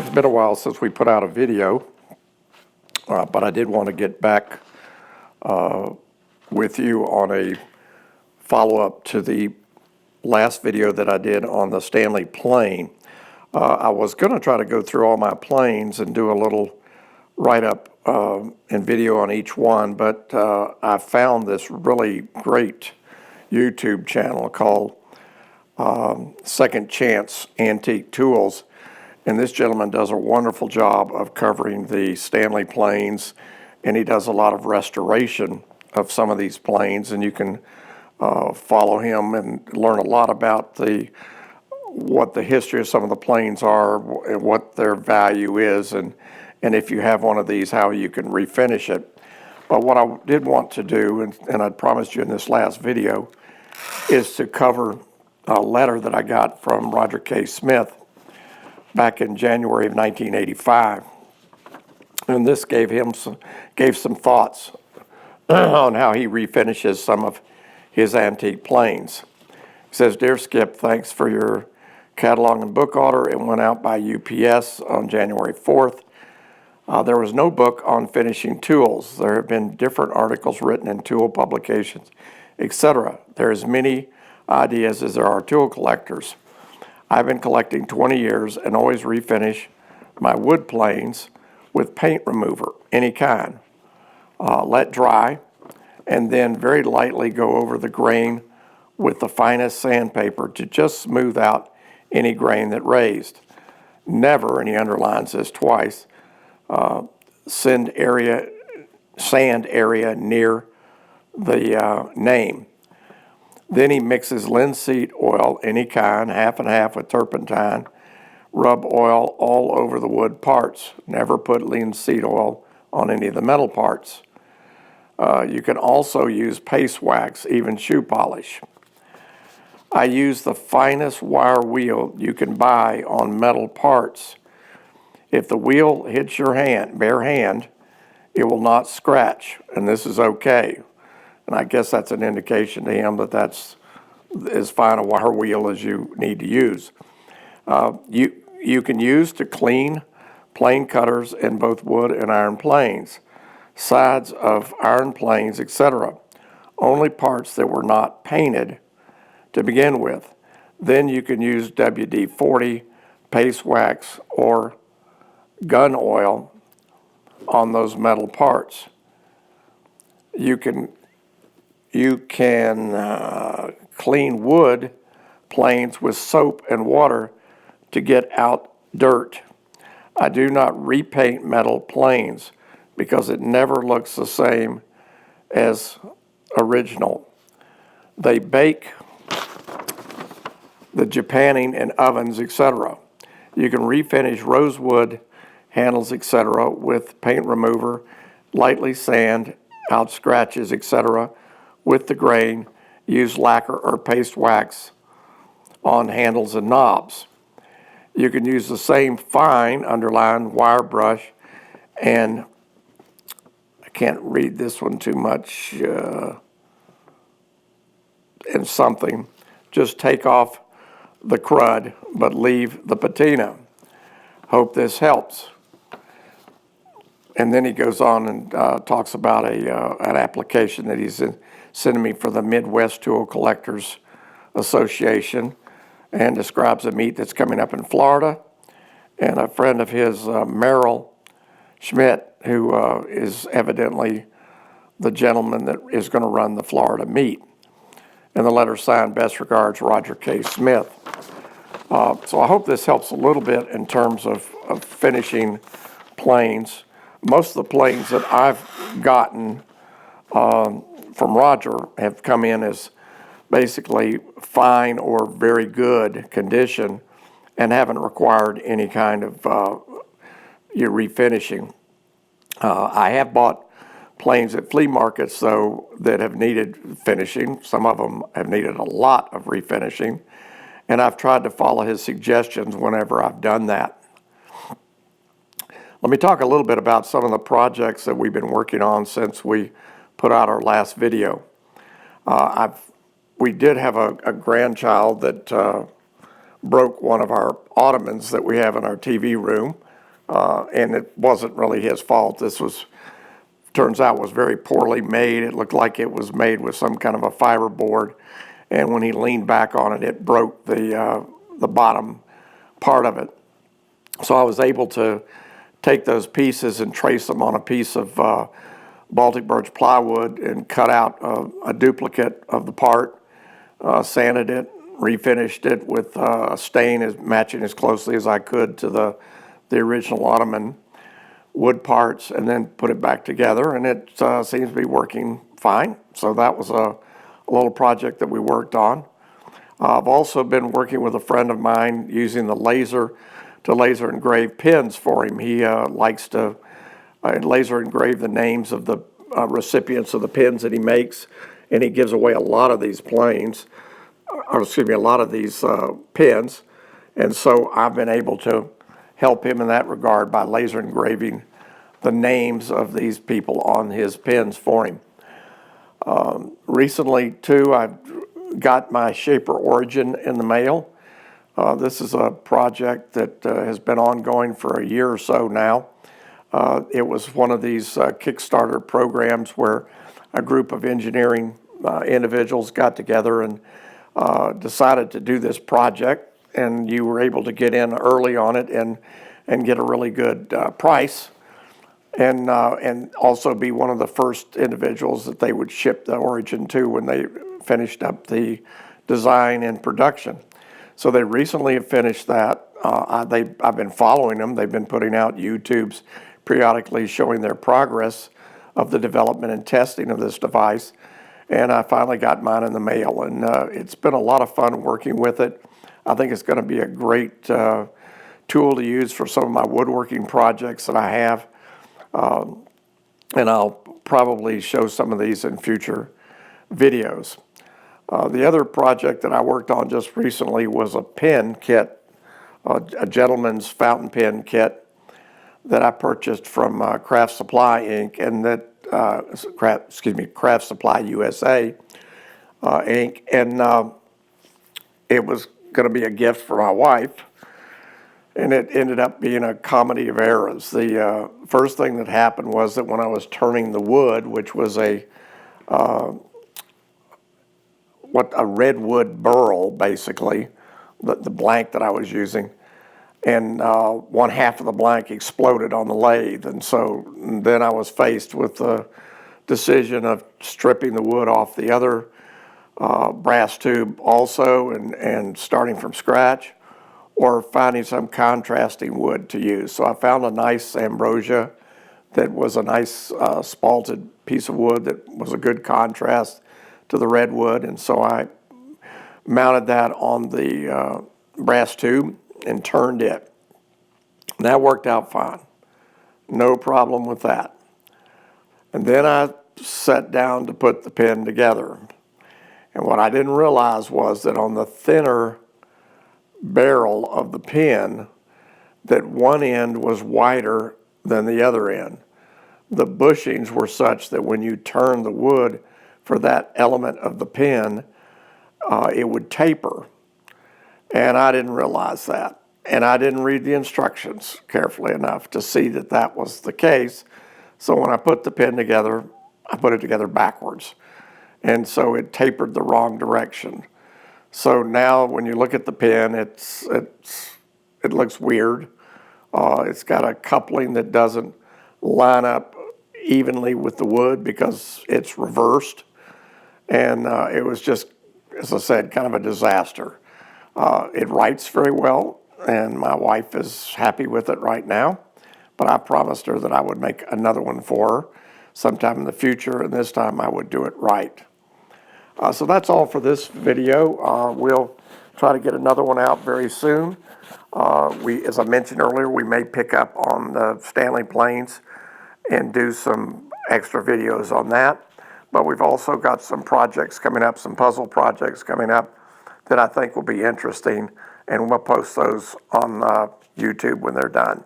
It's been a while since we put out a video, but I did want to get back with you on a follow-up to the last video that I did on the Stanley plane. I was going to try to go through all my planes and do a little write-up and video on each one, but I found this really great YouTube channel called Second Chance Antique Tools. And this gentleman does a wonderful job of covering the Stanley planes, and he does a lot of restoration of some of these planes, and you can follow him and learn a lot about what the history of some of the planes are, and what their value is, and if you have one of these, how you can refinish it. But what I did want to do, and I promised you in this last video, is to cover a letter that I got from Roger K. Smith back in January of 1985, and this gave some thoughts on how he refinishes some of his antique planes. He says, "Dear Skip, thanks for your catalog and book order. It went out by UPS on January 4th. There was no book on finishing tools. There have been different articles written in tool publications, etc. There are as many ideas as there are tool collectors. I've been collecting 20 years and always refinish my wood planes with paint remover, any kind. Let dry, and then very lightly go over the grain with the finest sandpaper to just smooth out any grain that raised. Never," and he underlines this twice, sand area near the name. Then he mixes linseed oil, any kind, half and half with turpentine. Rub oil all over the wood parts. Never put linseed oil on any of the metal parts. You can also use paste wax, even shoe polish. I use the finest wire wheel you can buy on metal parts. If the wheel hits your bare hand, it will not scratch, and this is okay. And I guess that's an indication to him that that's as fine a wire wheel as you need to use. You can use to clean plane cutters in both wood and iron planes, sides of iron planes, etc. Only parts that were not painted to begin with. Then you can use WD-40, paste wax, or gun oil on those metal parts. You can clean wood planes with soap and water to get out dirt. I do not repaint metal planes because it never looks the same as original. They bake the japanning in ovens, etc. You can refinish rosewood handles, etc. with paint remover, lightly sand out scratches, etc. with the grain. Use lacquer or paste wax on handles and knobs. You can use the same fine underlined wire brush, and I can't read this one too much, and something. Just take off the crud, but leave the patina. Hope this helps." And then he goes on and talks about an application that he's sending me for the Midwest Tool Collectors Association, and describes a meet that's coming up in Florida. And a friend of his, Merrill Schmidt, who is evidently the gentleman that is going to run the Florida meet. And the letter signed, "Best regards, Roger K. Smith." So I hope this helps a little bit in terms of finishing planes. Most of the planes that I've gotten from Roger have come in as basically fine or very good condition and haven't required any kind of refinishing. I have bought planes at flea markets, though, that have needed finishing. Some of them have needed a lot of refinishing, and I've tried to follow his suggestions whenever I've done that. Let me talk a little bit about some of the projects that we've been working on since we put out our last video. We did have a grandchild that broke one of our Ottomans that we have in our TV room. and it wasn't really his fault. Turns out was very poorly made. It looked like it was made with some kind of a fiberboard, and when he leaned back on it, it broke the bottom part of it. So I was able to take those pieces and trace them on a piece of Baltic birch plywood and cut out a duplicate of the part, sanded it, refinished it with a stain matching as closely as I could to the original Ottoman wood parts, and then put it back together, and it seems to be working fine. So that was a little project that we worked on. I've also been working with a friend of mine using the laser engrave pins for him. He likes to laser engrave the names of the recipients of the pins that he makes, and he gives away a lot of these pins. And so I've been able to help him in that regard by laser engraving the names of these people on his pins for him. Recently, too, I got my Shaper Origin in the mail. This is a project that has been ongoing for a year or so now. It was one of these Kickstarter programs where a group of engineering individuals got together and decided to do this project, and you were able to get in early on it and get a really good price, and also be one of the first individuals that they would ship the Origin to when they finished up the design and production. So they recently have finished that. I've been following them. They've been putting out YouTubes periodically showing their progress of the development and testing of this device. And I finally got mine in the mail, and it's been a lot of fun working with it. I think it's going to be a great tool to use for some of my woodworking projects that I have. And I'll probably show some of these in future videos. The other project that I worked on just recently was a pen kit, a gentleman's fountain pen kit that I purchased from Craft Supply Inc. and that Craft Supply USA Inc. And it was going to be a gift for my wife, and it ended up being a comedy of errors. The first thing that happened was that when I was turning the wood, which was a redwood burl, basically, the blank that I was using, and one half of the blank exploded on the lathe. And so then I was faced with the decision of stripping the wood off the other brass tube also and starting from scratch, or finding some contrasting wood to use. So I found a nice ambrosia that was a nice spalted piece of wood that was a good contrast to the redwood, and so I mounted that on the brass tube and turned it. And that worked out fine. No problem with that. And then I sat down to put the pen together. And what I didn't realize was that on the thinner barrel of the pen, that one end was wider than the other end. The bushings were such that when you turn the wood for that element of the pen, it would taper. And I didn't realize that. And I didn't read the instructions carefully enough to see that that was the case. So when I put the pen together, I put it together backwards. And so it tapered the wrong direction. So now when you look at the pen, it looks weird. It's got a coupling that doesn't line up evenly with the wood because it's reversed. And it was just, as I said, kind of a disaster. It writes very well, and my wife is happy with it right now. But I promised her that I would make another one for her sometime in the future, and this time I would do it right. So that's all for this video. We'll try to get another one out very soon. As I mentioned earlier, we may pick up on the Stanley planes and do some extra videos on that. But we've also got some projects coming up, some puzzle projects coming up that I think will be interesting, and we'll post those on YouTube when they're done.